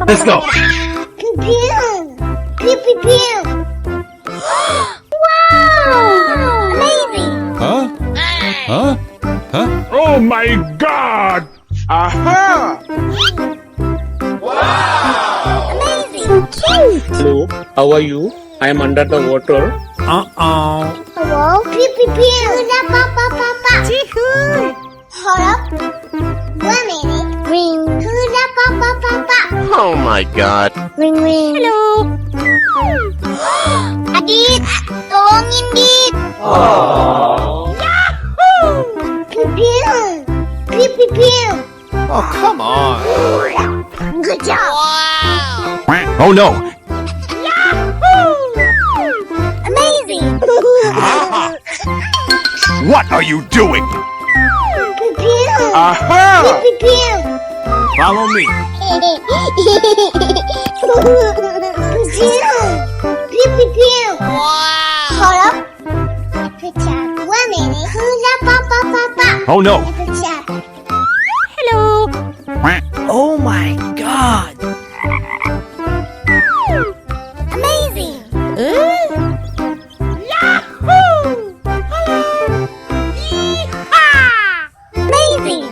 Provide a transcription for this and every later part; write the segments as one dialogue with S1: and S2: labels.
S1: Let's go.
S2: Pew pew. Pew pew pew. Wow! Amazing.
S1: Huh?
S3: Oh my God! Aha!
S2: Amazing. Cute.
S4: Hello, how are you? I am under the water.
S1: Uh-oh.
S2: Hello? Pew pew pew. Hula papa papa. Chee-hoo. Hold up. 1 minute. Ring. Hula papa papa.
S5: Oh my God.
S2: Ring ring. Hello. Adit, tolongin Dit. Yahoo! Pew pew. Pew pew pew.
S1: Oh, come on.
S2: Good job.
S1: Oh, no.
S2: Amazing.
S1: What are you doing?
S2: Pew pew.
S3: Aha!
S2: Pew pew.
S1: Follow me.
S2: Pew pew pew. Hold up. Good job. 1 minute. Hula papa papa.
S1: Oh, no.
S2: Good job.
S1: Oh, my God.
S2: Amazing. Yahoo! Yee-haw! Amazing.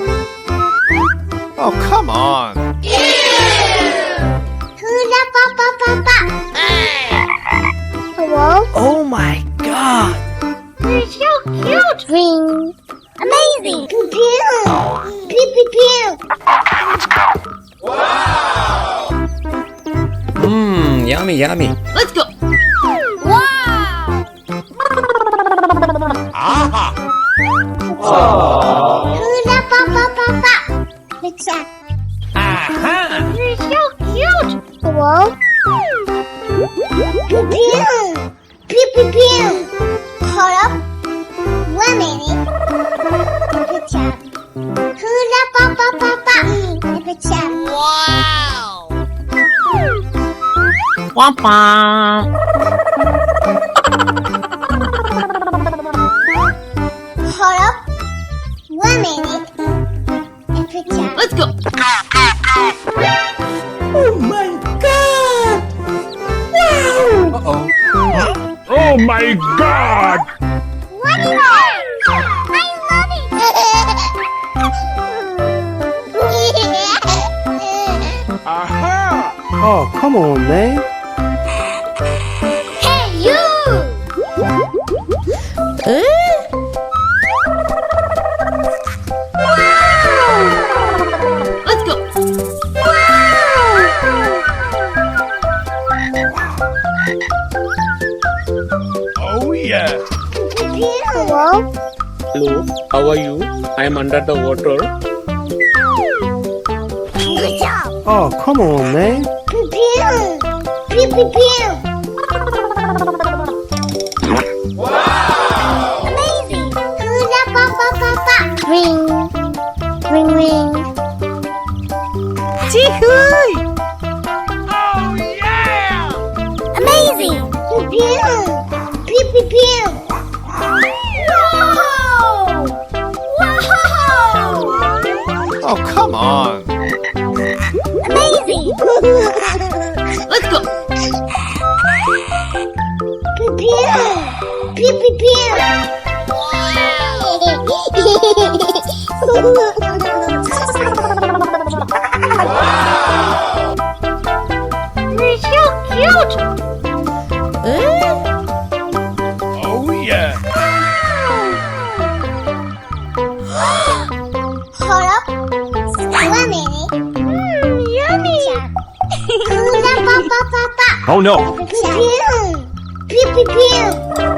S1: Oh, come on.
S2: Hula papa papa. Hello?
S1: Oh, my God.
S2: You're so cute. Ring. Amazing. Pew pew. Pew pew pew.
S4: Yummy, yummy.
S2: Let's go. Wow. Hula papa papa. Good job. You're so cute. Hello? Pew pew. Pew pew pew. Hold up. 1 minute. Good job. Hula papa papa. Good job. Hold up. 1 minute. Good job. Let's go.
S1: Oh, my God. Wow. Uh-oh.
S3: Oh my God!
S2: Wonderful! I love it!
S3: Aha!
S1: Oh, come on, man.
S2: Hey, you! Wow! Let's go!
S3: Oh yeah!
S2: Hello?
S4: Hello, how are you? I am under the water.
S2: Good job!
S1: Oh, come on, man.
S2: Pew pew! Pew pew pew! Amazing! Hula papa papa! Ring! Ring ring! Chee-hoo!
S3: Oh yeah!
S2: Amazing! Pew pew! Pew pew pew! Whoa! Wow!
S1: Oh, come on.
S2: Amazing! Let's go! Pew pew! Pew pew pew! You're so cute!
S3: Oh yeah!
S2: Hold up. 1 minute. Yummy! Hula papa papa.
S1: Oh, no.
S2: Pew pew pew pew.